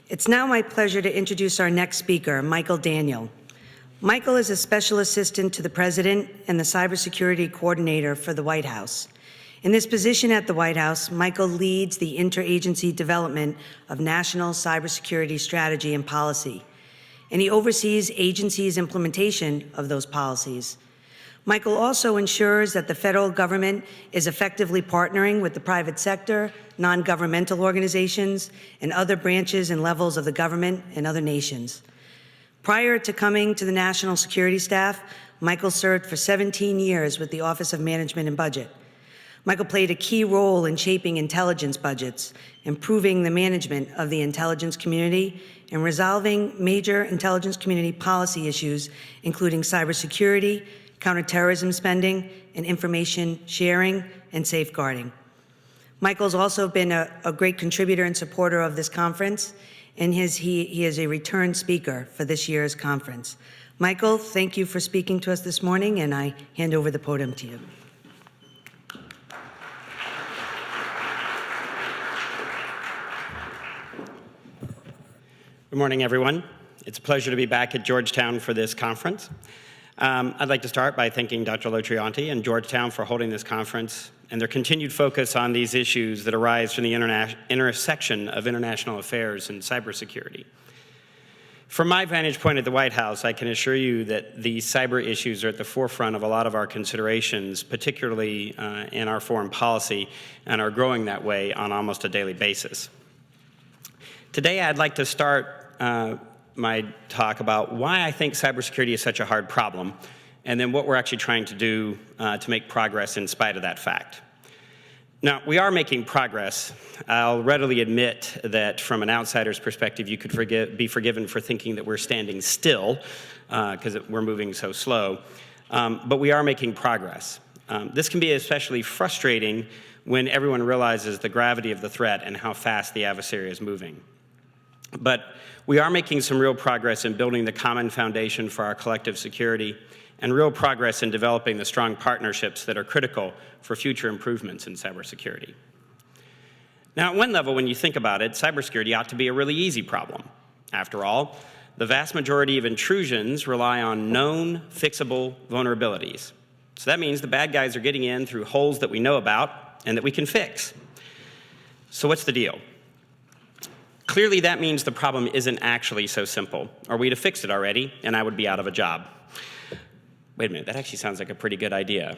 It's now my pleasure to introduce our next speaker, Michael Daniel. Michael is a special assistant to the President and the Cybersecurity Coordinator for the White House. In this position at the White House, Michael leads the interagency development of national cybersecurity strategy and policy, and he oversees agencies' implementation of those policies. Michael also ensures that the federal government is effectively partnering with the private sector, non-governmental organizations, and other branches and levels of the government and other nations. Prior to coming to the National Security Staff, Michael served for 17 years with the Office of Management and Budget. Michael played a key role in shaping intelligence budgets, improving the management of the intelligence community, and resolving major intelligence community policy issues, including cybersecurity, counterterrorism spending, and information sharing and safeguarding. Michael's also been a great contributor and supporter of this conference, and he is a return speaker for this year's conference. Michael, thank you for speaking to us this morning, and I hand over the podium to you. Good morning, everyone. It's a pleasure to be back at Georgetown for this conference. I'd like to start by thanking Dr. Lotrianti and Georgetown for holding this conference and their continued focus on these issues that arise from the intersection of international affairs and cybersecurity. From my vantage point at the White House, I can assure you that these cyber issues are at the forefront of a lot of our considerations, particularly in our foreign policy, and are growing that way on almost a daily basis. Today, I'd like to start my talk about why I think cybersecurity is such a hard problem, and then what we're actually trying to do to make progress in spite of that fact. Now, we are making progress. I'll readily admit that from an outsider's perspective, you could be forgiven for thinking that we're standing still because we're moving so slow, but we are making progress. This can be especially frustrating when everyone realizes the gravity of the threat and how fast the adversary is moving. But we are making some real progress in building the common foundation for our collective security and real progress in developing the strong partnerships that are critical for future improvements in cybersecurity. Now, at one level, when you think about it, cybersecurity ought to be a really easy problem. After all, the vast majority of intrusions rely on known, fixable vulnerabilities. So that means the bad guys are getting in through holes that we know about and that we can fix. So what's the deal? Clearly, that means the problem isn't actually so simple, or we'd have fixed it already, and I would be out of a job. Wait a minute, that actually sounds like a pretty good idea.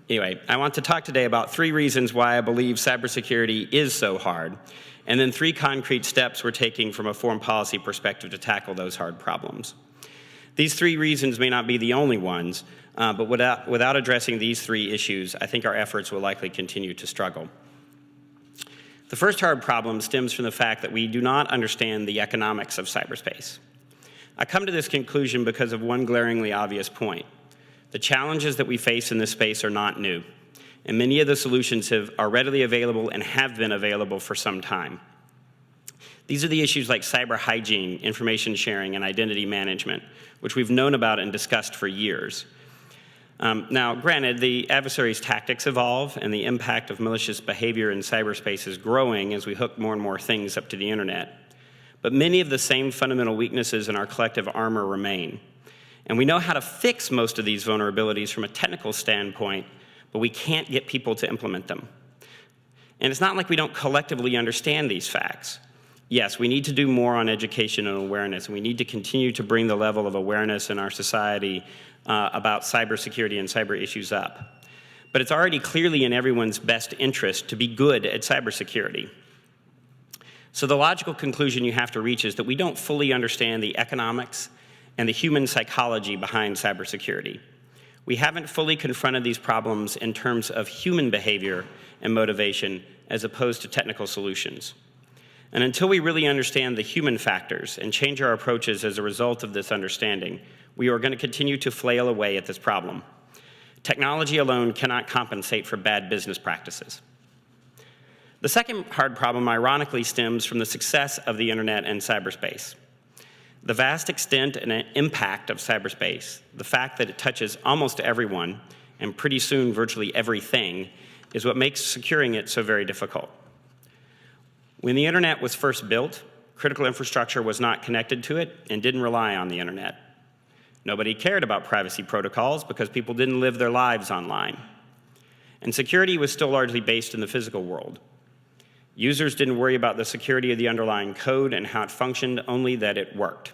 Anyway, I want to talk today about 3 reasons why I believe cybersecurity is so hard, and then 3 concrete steps we're taking from a foreign policy perspective to tackle those hard problems. These 3 reasons may not be the only ones, but without addressing these 3 issues, I think our efforts will likely continue to struggle. The first hard problem stems from the fact that we do not understand the economics of cyberspace. I come to this conclusion because of one glaringly obvious point. The challenges that we face in this space are not new, and many of the solutions are readily available and have been available for some time. These are the issues like cyber hygiene, information sharing, and identity management, which we've known about and discussed for years. Now, granted, the adversary's tactics evolve, and the impact of malicious behavior in cyberspace is growing as we hook more and more things up to the internet. But many of the same fundamental weaknesses in our collective armor remain. And we know how to fix most of these vulnerabilities from a technical standpoint, but we can't get people to implement them. And it's not like we don't collectively understand these facts. Yes, we need to do more on education and awareness, and we need to continue to bring the level of awareness in our society about cybersecurity and cyber issues up. But it's already clearly in everyone's best interest to be good at cybersecurity. So the logical conclusion you have to reach is that we don't fully understand the economics and the human psychology behind cybersecurity. We haven't fully confronted these problems in terms of human behavior and motivation as opposed to technical solutions. And until we really understand the human factors and change our approaches as a result of this understanding, we are going to continue to flail away at this problem. Technology alone cannot compensate for bad business practices. The second hard problem, ironically, stems from the success of the internet and cyberspace. The vast extent and impact of cyberspace, the fact that it touches almost everyone, and pretty soon virtually everything, is what makes securing it so very difficult. When the internet was first built, Critical infrastructure was not connected to it and didn't rely on the internet. Nobody cared about privacy protocols because people didn't live their lives online. And security was still largely based in the physical world. Users didn't worry about the security of the underlying code and how it functioned, only that it worked.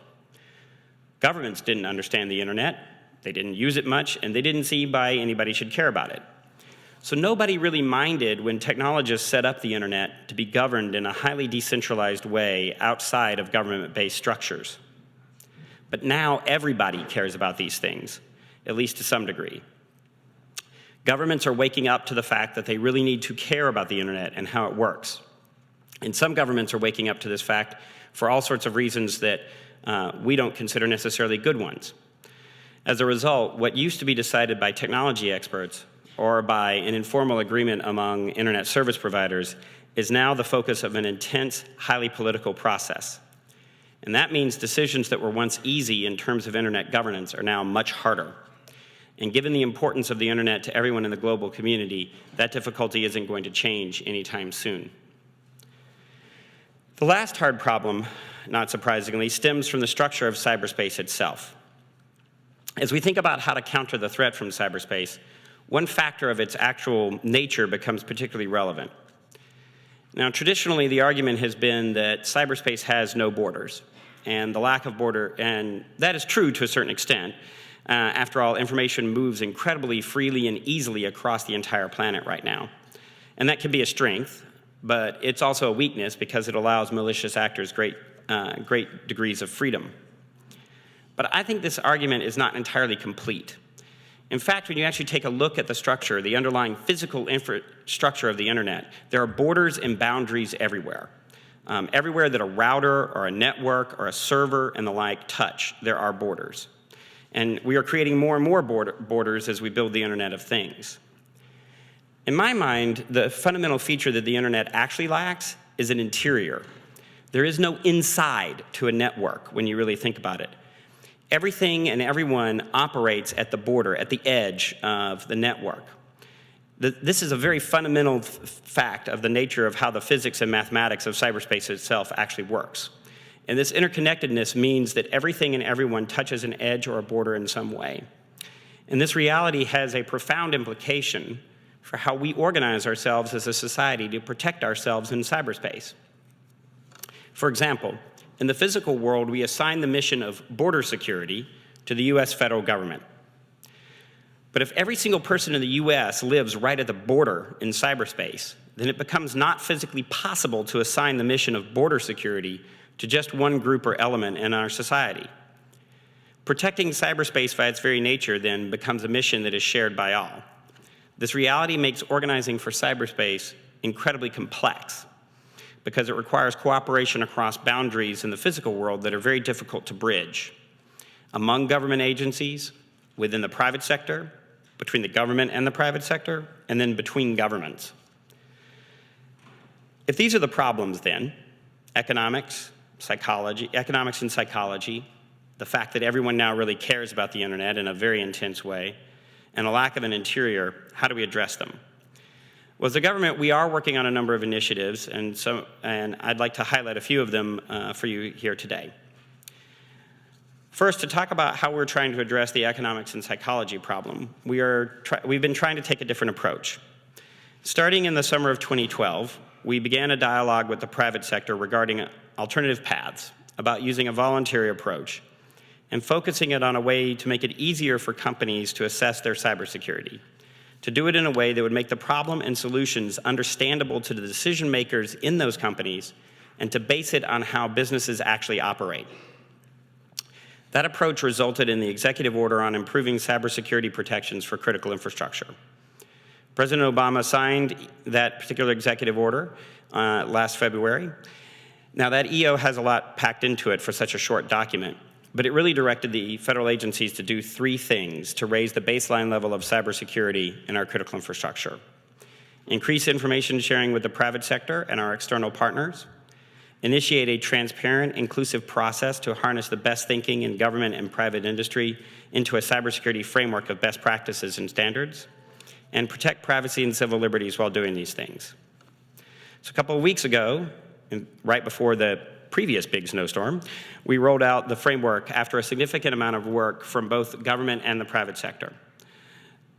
Governments didn't understand the internet, they didn't use it much, and they didn't see why anybody should care about it. So nobody really minded when technologists set up the internet to be governed in a highly decentralized way outside of government-based structures. But now everybody cares about these things, at least to some degree. Governments are waking up to the fact that they really need to care about the internet and how it works. And some governments are waking up to this fact for all sorts of reasons that we don't consider necessarily good ones. As a result, what used to be decided by technology experts or by an informal agreement among internet service providers is now the focus of an intense, highly political process. And that means decisions that were once easy in terms of internet governance are now much harder. And given the importance of the internet to everyone in the global community, that difficulty isn't going to change anytime soon. The last hard problem, not surprisingly, stems from the structure of cyberspace itself. As we think about how to counter the threat from cyberspace, one factor of its actual nature becomes particularly relevant. Now, traditionally, the argument has been that cyberspace has no borders, and the lack of border, and that is true to a certain extent. After all, information moves incredibly freely and easily across the entire planet right now. And that can be a strength, but it's also a weakness because it allows malicious actors great degrees of freedom. But I think this argument is not entirely complete. In fact, when you actually take a look at the structure, the underlying physical infrastructure of the internet, there are borders and boundaries everywhere. Everywhere that a router or a network or a server and the like touch, there are borders. And we are creating more and more borders as we build the Internet of Things. In my mind, the fundamental feature that the internet actually lacks is an interior. There is no inside to a network when you really think about it. Everything and everyone operates at the border, at the edge of the network. This is a very fundamental fact of the nature of how the physics and mathematics of cyberspace itself actually works. And this interconnectedness means that everything and everyone touches an edge or a border in some way. And this reality has a profound implication for how we organize ourselves as a society to protect ourselves in cyberspace. For example, in the physical world, we assign the mission of border security to the US federal government. But if every single person in the US lives right at the border in cyberspace, then it becomes not physically possible to assign the mission of border security to just one group or element in our society. Protecting cyberspace by its very nature then becomes a mission that is shared by all. This reality makes organizing for cyberspace incredibly complex, because it requires cooperation across boundaries in the physical world that are very difficult to bridge, among government agencies, within the private sector, between the government and the private sector, and then between governments. If these are the problems then, economics and psychology, the fact that everyone now really cares about the internet in a very intense way, and a lack of an interior, how do we address them? Well, as a government, we are working on a number of initiatives, and I'd like to highlight a few of them for you here today. First, to talk about how we're trying to address the economics and psychology problem, we've been trying to take a different approach. Starting in the summer of 2012, we began a dialogue with the private sector regarding alternative paths, about using a voluntary approach, and focusing it on a way to make it easier for companies to assess their cybersecurity, to do it in a way that would make the problem and solutions understandable to the decision makers in those companies, and to base it on how businesses actually operate. That approach resulted in the executive order on improving cybersecurity protections for critical infrastructure. President Obama signed that particular executive order last February. Now, that EO has a lot packed into it for such a short document, but it really directed the federal agencies to do three things to raise the baseline level of cybersecurity in our critical infrastructure: increase information sharing with the private sector and our external partners, initiate a transparent, inclusive process to harness the best thinking in government and private industry into a cybersecurity framework of best practices and standards, and protect privacy and civil liberties while doing these things. So a couple of weeks ago, right before the previous big snowstorm, we rolled out the framework after a significant amount of work from both government and the private sector.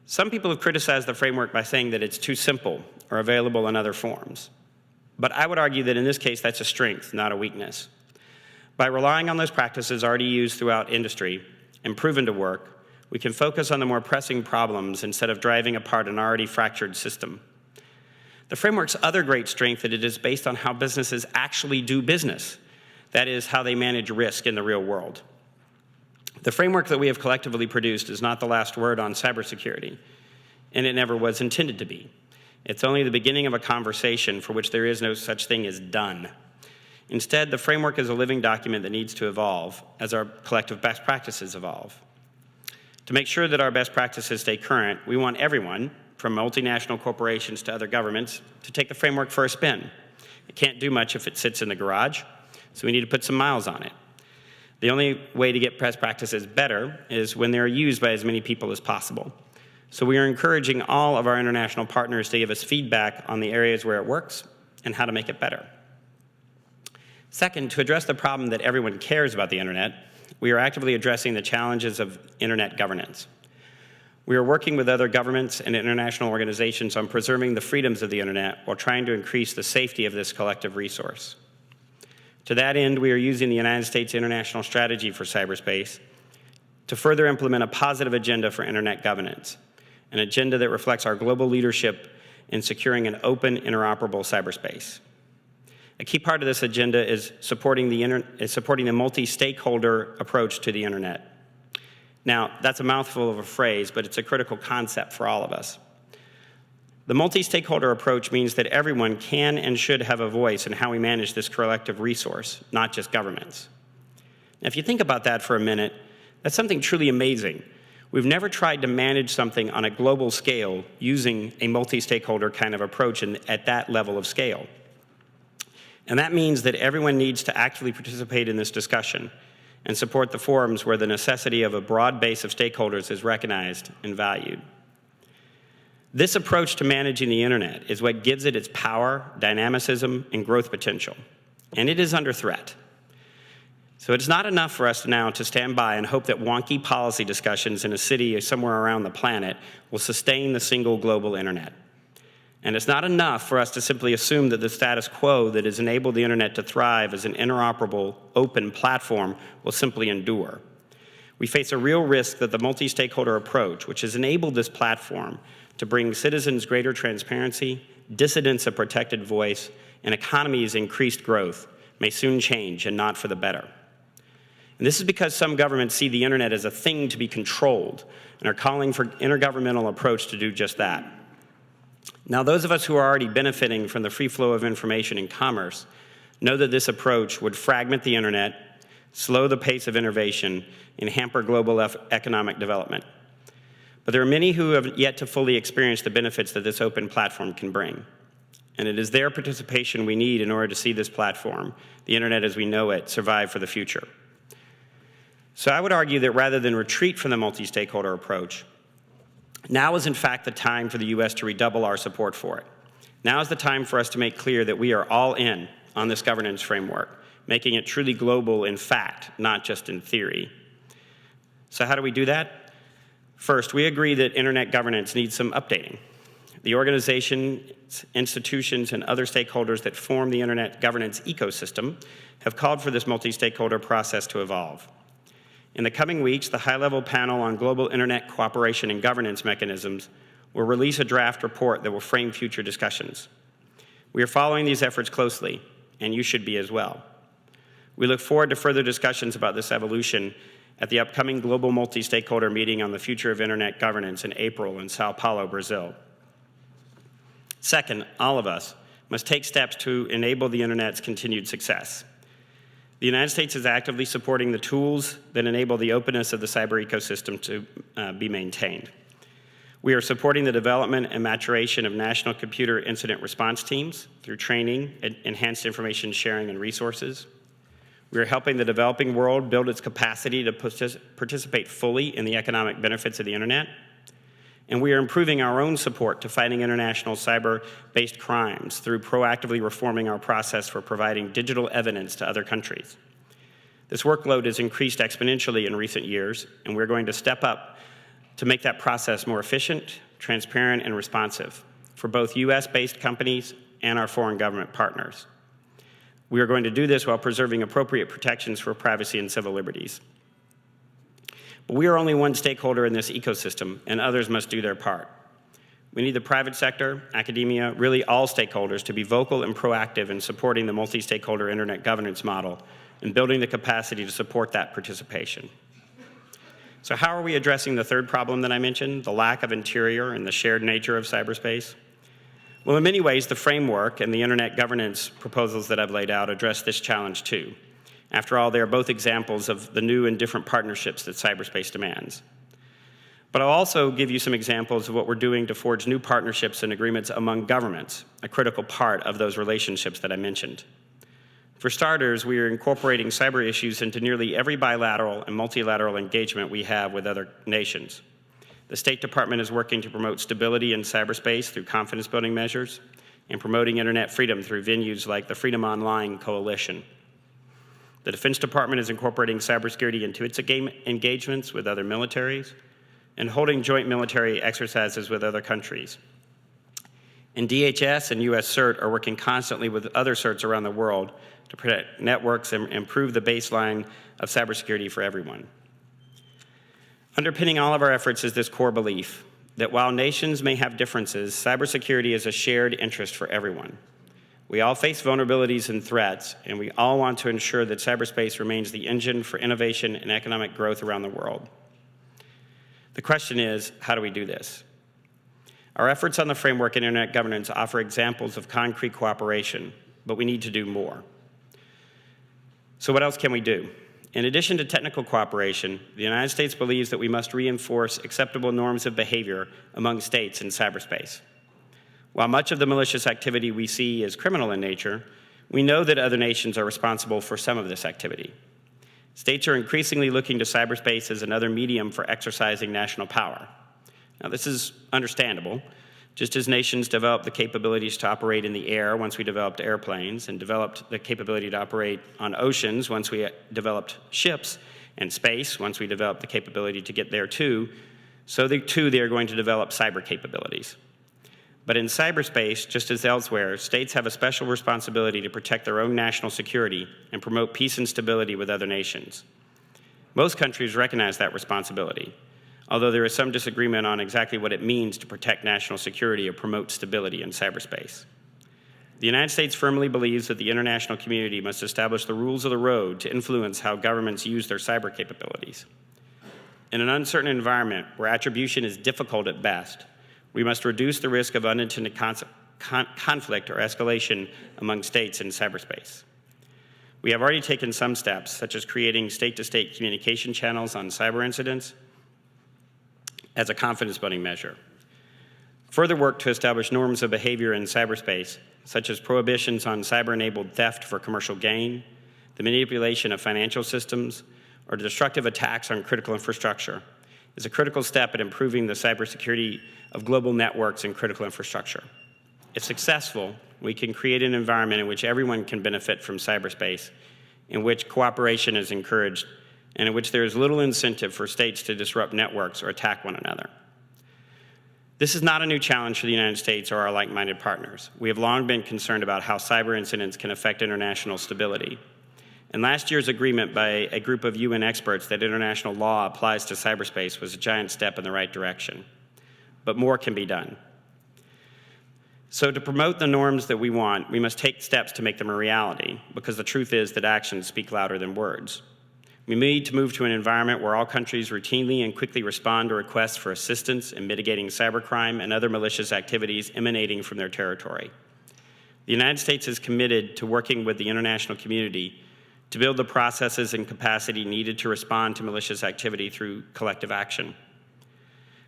Some people have criticized the framework by saying that it's too simple or available in other forms. But I would argue that in this case, that's a strength, not a weakness. By relying on those practices already used throughout industry and proven to work, we can focus on the more pressing problems instead of driving apart an already fractured system. The framework's other great strength is that it is based on how businesses actually do business. That is, how they manage risk in the real world. The framework that we have collectively produced is not the last word on cybersecurity, and it never was intended to be. It's only the beginning of a conversation for which there is no such thing as done. Instead, the framework is a living document that needs to evolve as our collective best practices evolve. To make sure that our best practices stay current, we want everyone, from multinational corporations to other governments, to take the framework for a spin. It can't do much if it sits in the garage, so we need to put some miles on it. The only way to get best practices better is when they're used by as many people as possible. So we are encouraging all of our international partners to give us feedback on the areas where it works and how to make it better. Second, to address the problem that everyone cares about the internet, we are actively addressing the challenges of internet governance. We are working with other governments and international organizations on preserving the freedoms of the internet while trying to increase the safety of this collective resource. To that end, we are using the United States International Strategy for Cyberspace to further implement a positive agenda for internet governance, an agenda that reflects our global leadership in securing an open, interoperable cyberspace. A key part of this agenda is supporting the multi-stakeholder approach to the internet. Now, that's a mouthful of a phrase, but it's a critical concept for all of us. The multi-stakeholder approach means that everyone can and should have a voice in how we manage this collective resource, not just governments. Now, if you think about that for a minute, that's something truly amazing. We've never tried to manage something on a global scale using a multi-stakeholder kind of approach at that level of scale. And that means that everyone needs to actively participate in this discussion and support the forums where the necessity of a broad base of stakeholders is recognized and valued. This approach to managing the internet is what gives it its power, dynamicism, and growth potential, and it is under threat. So it's not enough for us now to stand by and hope that wonky policy discussions in a city or somewhere around the planet will sustain the single global internet. And it's not enough for us to simply assume that the status quo that has enabled the internet to thrive as an interoperable, open platform will simply endure. We face a real risk that the multi-stakeholder approach, which has enabled this platform to bring citizens greater transparency, dissidents a protected voice, and economies increased growth, may soon change and not for the better. And this is because some governments see the internet as a thing to be controlled and are calling for intergovernmental approach to do just that. Now, those of us who are already benefiting from the free flow of information and commerce know that this approach would fragment the internet, slow the pace of innovation, and hamper global economic development. But there are many who have yet to fully experience the benefits that this open platform can bring. And it is their participation we need in order to see this platform, the internet as we know it, survive for the future. So I would argue that rather than retreat from the multi-stakeholder approach, now is in fact the time for the U.S. to redouble our support for it. Now is the time for us to make clear that we are all in on this governance framework, making it truly global in fact, not just in theory. So how do we do that? First, we agree that internet governance needs some updating. The organizations, institutions, and other stakeholders that form the internet governance ecosystem have called for this multi-stakeholder process to evolve. In the coming weeks, the high-level panel on global internet cooperation and governance mechanisms will release a draft report that will frame future discussions. We are following these efforts closely, and you should be as well. We look forward to further discussions about this evolution at the upcoming Global Multi-Stakeholder Meeting on the Future of Internet Governance in April in Sao Paulo, Brazil. Second, all of us must take steps to enable the internet's continued success. The United States is actively supporting the tools that enable the openness of the cyber ecosystem to be maintained. We are supporting the development and maturation of national computer incident response teams through training, enhanced information sharing, and resources. We are helping the developing world build its capacity to participate fully in the economic benefits of the internet. And we are improving our own support to fighting international cyber-based crimes through proactively reforming our process for providing digital evidence to other countries. This workload has increased exponentially in recent years, and we're going to step up to make that process more efficient, transparent, and responsive for both US-based companies and our foreign government partners. We are going to do this while preserving appropriate protections for privacy and civil liberties. But we are only one stakeholder in this ecosystem, and others must do their part. We need the private sector, academia, really all stakeholders to be vocal and proactive in supporting the multi-stakeholder internet governance model and building the capacity to support that participation. So how are we addressing the third problem that I mentioned, the lack of interior and the shared nature of cyberspace? Well, in many ways, the framework and the internet governance proposals that I've laid out address this challenge too. After all, they are both examples of the new and different partnerships that cyberspace demands. But I'll also give you some examples of what we're doing to forge new partnerships and agreements among governments, a critical part of those relationships that I mentioned. For starters, we are incorporating cyber issues into nearly every bilateral and multilateral engagement we have with other nations. The State Department is working to promote stability in cyberspace through confidence-building measures and promoting internet freedom through venues like the Freedom Online Coalition. The Defense Department is incorporating cybersecurity into its engagements with other militaries and holding joint military exercises with other countries. And DHS and US CERT are working constantly with other CERTs around the world to protect networks and improve the baseline of cybersecurity for everyone. Underpinning all of our efforts is this core belief that while nations may have differences, cybersecurity is a shared interest for everyone. We all face vulnerabilities and threats, and we all want to ensure that cyberspace remains the engine for innovation and economic growth around the world. The question is, how do we do this? Our efforts on the framework and internet governance offer examples of concrete cooperation, but we need to do more. So what else can we do? In addition to technical cooperation, the United States believes that we must reinforce acceptable norms of behavior among states in cyberspace. While much of the malicious activity we see is criminal in nature, we know that other nations are responsible for some of this activity. States are increasingly looking to cyberspace as another medium for exercising national power. Now, this is understandable. Just as nations developed the capabilities to operate in the air once we developed airplanes, and developed the capability to operate on oceans once we developed ships, and space once we developed the capability to get there too, so they are going to develop cyber capabilities. But in cyberspace, just as elsewhere, states have a special responsibility to protect their own national security and promote peace and stability with other nations. Most countries recognize that responsibility, although there is some disagreement on exactly what it means to protect national security or promote stability in cyberspace. The United States firmly believes that the international community must establish the rules of the road to influence how governments use their cyber capabilities. In an uncertain environment where attribution is difficult at best, we must reduce the risk of unintended conflict or escalation among states in cyberspace. We have already taken some steps, such as creating state-to-state communication channels on cyber incidents as a confidence-building measure. Further work to establish norms of behavior in cyberspace, such as prohibitions on cyber-enabled theft for commercial gain, the manipulation of financial systems, or destructive attacks on critical infrastructure, is a critical step in improving the cybersecurity of global networks and critical infrastructure. If successful, we can create an environment in which everyone can benefit from cyberspace, in which cooperation is encouraged, and in which there is little incentive for states to disrupt networks or attack one another. This is not a new challenge for the United States or our like-minded partners. We have long been concerned about how cyber incidents can affect international stability. And last year's agreement by a group of UN experts that international law applies to cyberspace was a giant step in the right direction. But more can be done. So to promote the norms that we want, we must take steps to make them a reality, because the truth is that actions speak louder than words. We need to move to an environment where all countries routinely and quickly respond to requests for assistance in mitigating cybercrime and other malicious activities emanating from their territory. The United States is committed to working with the international community to build the processes and capacity needed to respond to malicious activity through collective action.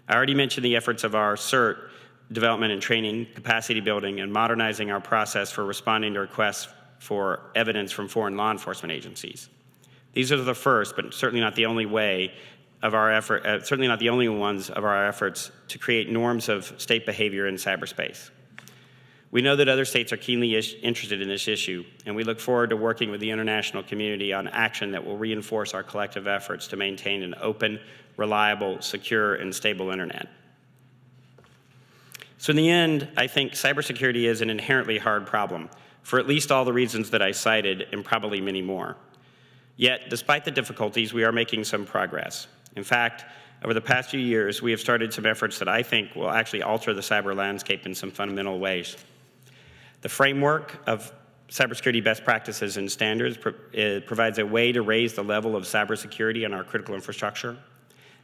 I already mentioned the efforts of our CERT development and training, capacity building, and modernizing our process for responding to requests for evidence from foreign law enforcement agencies. These are the first, but certainly not the only way of our effort, certainly not the only ones of our efforts to create norms of state behavior in cyberspace. We know that other states are keenly interested in this issue, and we look forward to working with the international community on action that will reinforce our collective efforts to maintain an open, reliable, secure, and stable internet. So in the end, I think cybersecurity is an inherently hard problem, for at least all the reasons that I cited, and probably many more. Yet, despite the difficulties, we are making some progress. In fact, over the past few years, we have started some efforts that I think will actually alter the cyber landscape in some fundamental ways. The framework of cybersecurity best practices and standards provides a way to raise the level of cybersecurity in our critical infrastructure.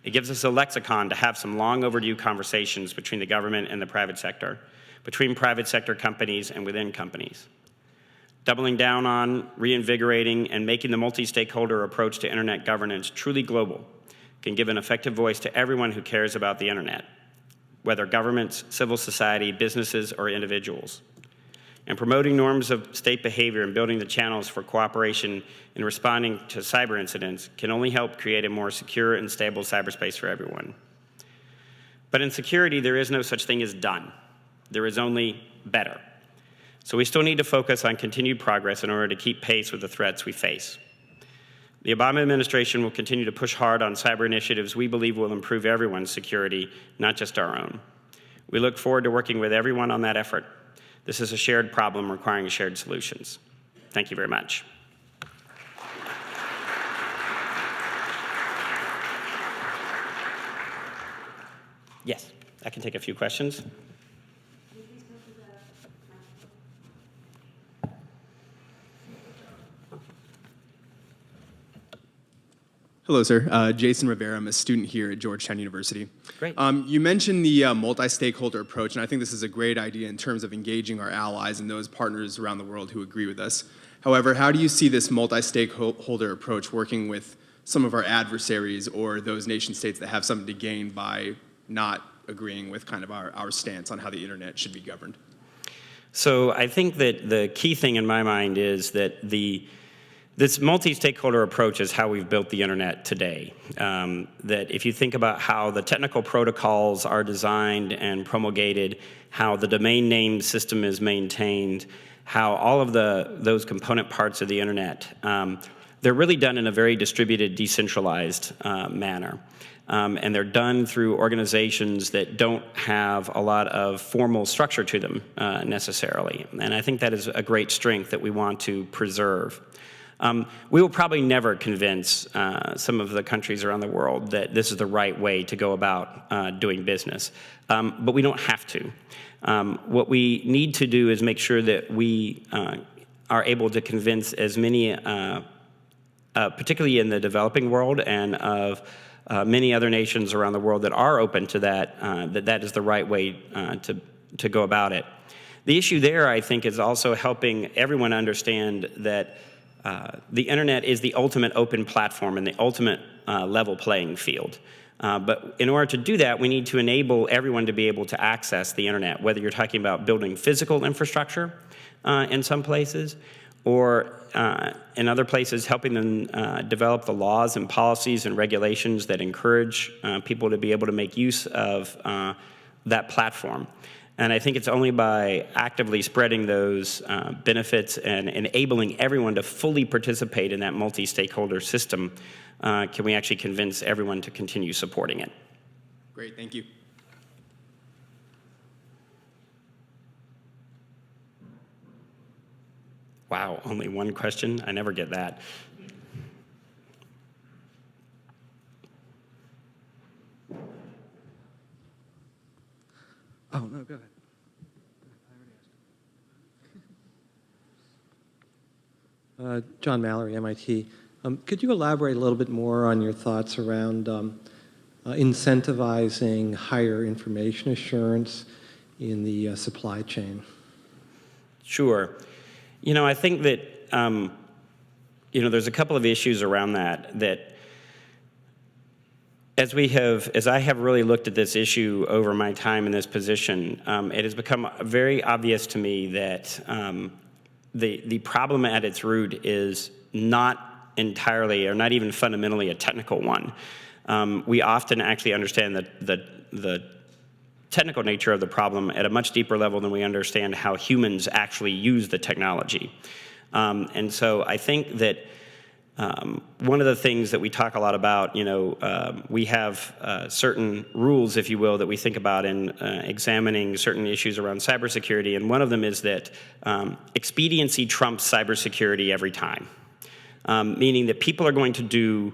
It gives us a lexicon to have some long overdue conversations between the government and the private sector, between private sector companies and within companies. Doubling down on, reinvigorating, and making the multi-stakeholder approach to internet governance truly global can give an effective voice to everyone who cares about the internet, whether governments, civil society, businesses, or individuals. And promoting norms of state behavior and building the channels for cooperation in responding to cyber incidents can only help create a more secure and stable cyberspace for everyone. But in security, there is no such thing as done. There is only better. So we still need to focus on continued progress in order to keep pace with the threats we face. The Obama administration will continue to push hard on cyber initiatives we believe will improve everyone's security, not just our own. We look forward to working with everyone on that effort. This is a shared problem requiring shared solutions. Thank you very much. Yes, I can take a few questions. Hello, sir. Jason Rivera. I'm a student here at Georgetown University. Great. You mentioned the multi-stakeholder approach, and I think this is a great idea in terms of engaging our allies and those partners around the world who agree with us. However, how do you see this multi-stakeholder approach working with some of our adversaries or those nation states that have something to gain by not agreeing with kind of our stance on how the internet should be governed? So I think that the key thing in my mind is that this multi-stakeholder approach is how we've built the internet today. That if you think about how the technical protocols are designed and promulgated, how the domain name system is maintained, how all of those component parts of the internet, they're really done in a very distributed, decentralized manner. And they're done through organizations that don't have a lot of formal structure to them necessarily. And I think that is a great strength that we want to preserve. We will probably never convince some of the countries around the world that this is the right way to go about doing business, but we don't have to. What we need to do is make sure that we are able to convince as many, particularly in the developing world and of many other nations around the world that are open to that, that is the right way to go about it. The issue there, I think, is also helping everyone understand that the internet is the ultimate open platform and the ultimate level playing field. But in order to do that, we need to enable everyone to be able to access the internet, whether you're talking about building physical infrastructure in some places, or in other places helping them develop the laws and policies and regulations that encourage people to be able to make use of that platform. And I think it's only by actively spreading those benefits and enabling everyone to fully participate in that multi-stakeholder system can we actually convince everyone to continue supporting it. Great, thank you. Wow, only one question? I never get that. Oh, no, go ahead. John Mallory, MIT. Could you elaborate a little bit more on your thoughts around incentivizing higher information assurance in the supply chain? Sure. You know, I think that, there's a couple of issues around that as I have really looked at this issue over my time in this position, it has become very obvious to me that the problem at its root is not entirely or not even fundamentally a technical one. we often actually understand the technical nature of the problem at a much deeper level than we understand how humans actually use the technology. And so I think that one of the things that we talk a lot about, we have certain rules, if you will, that we think about in examining certain issues around cybersecurity, and one of them is that expediency trumps cybersecurity every time, meaning that people are going to do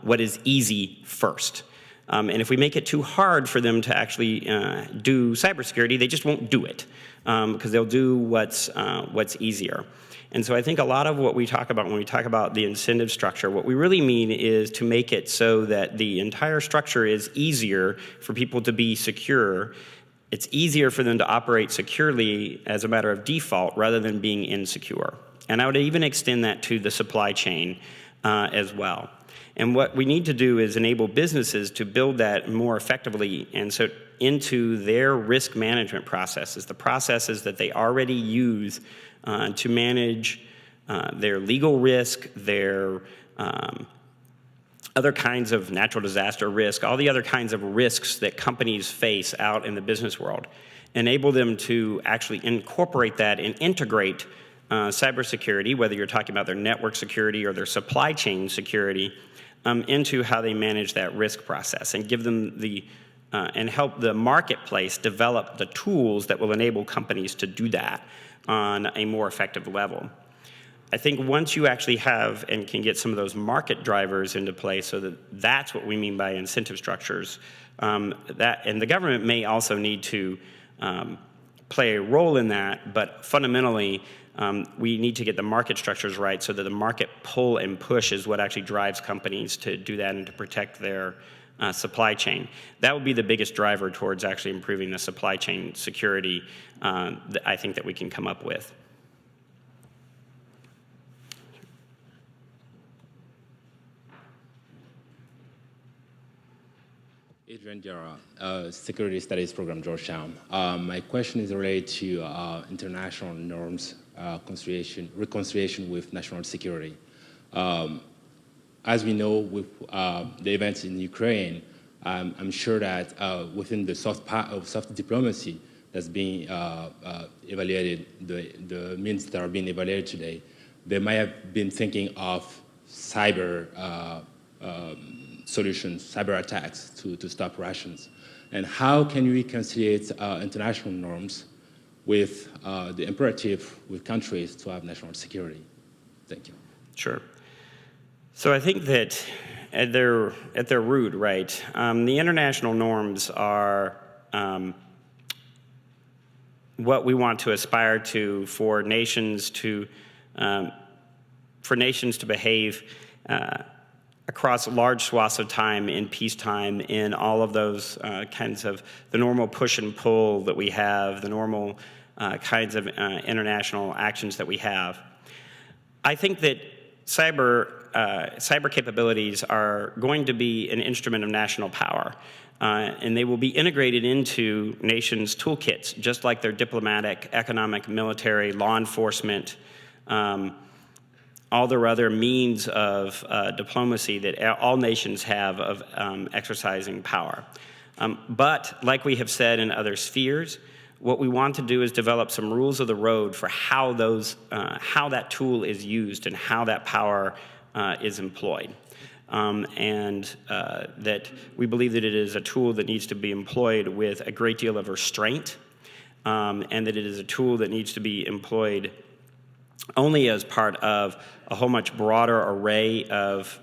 what is easy first. And if we make it too hard for them to actually do cybersecurity, they just won't do it because they'll do what's easier. And so I think a lot of what we talk about when we talk about the incentive structure, what we really mean is to make it so that the entire structure is easier for people to be secure. It's easier for them to operate securely as a matter of default rather than being insecure. And I would even extend that to the supply chain as well. And what we need to do is enable businesses to build that more effectively and so into their risk management processes, the processes that they already use to manage their legal risk, their other kinds of natural disaster risk, all the other kinds of risks that companies face out in the business world. Enable them to actually incorporate that and integrate cybersecurity, whether you're talking about their network security or their supply chain security, into how they manage that risk process and give them and help the marketplace develop the tools that will enable companies to do that on a more effective level. I think once you actually have and can get some of those market drivers into place, so that's what we mean by incentive structures, and the government may also need to play a role in that, but fundamentally, we need to get the market structures right so that the market pull and push is what actually drives companies to do that and to protect their supply chain. That would be the biggest driver towards actually improving the supply chain security that I think that we can come up with. Adrian Diarra, Security Studies Program, Georgetown. My question is related to international norms, reconciliation with national security. As we know, with the events in Ukraine, I'm sure that within the soft diplomacy that's being evaluated, the means that are being evaluated today, they might have been thinking of cyber solutions, cyber attacks to stop Russians. And how can we reconcile international norms with the imperative with countries to have national security? Thank you. Sure. So I think that at their root, right, the international norms are what we want to aspire to for nations to behave across large swaths of time in peacetime, in all of those kinds of the normal push and pull that we have, the normal kinds of international actions that we have. I think that cyber capabilities are going to be an instrument of national power, and they will be integrated into nations' toolkits, just like their diplomatic, economic, military, law enforcement, all their other means of diplomacy that all nations have of exercising power. But like we have said in other spheres, what we want to do is develop some rules of the road for how that tool is used and how that power is employed. That we believe that it is a tool that needs to be employed with a great deal of restraint, and that it is a tool that needs to be employed only as part of a whole much broader array of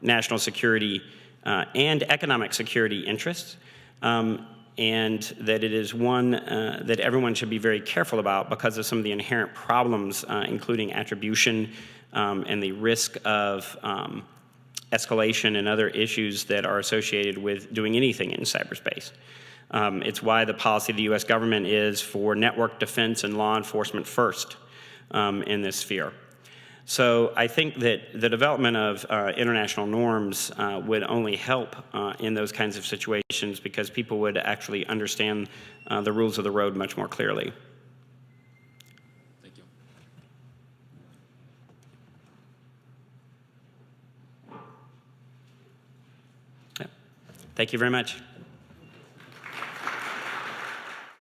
national security and economic security interests, and that it is one that everyone should be very careful about because of some of the inherent problems, including attribution and the risk of escalation and other issues that are associated with doing anything in cyberspace. It's why the policy of the U.S. government is for network defense and law enforcement first in this sphere. So I think that the development of international norms would only help in those kinds of situations because people would actually understand the rules of the road much more clearly. Thank you. Thank you very much.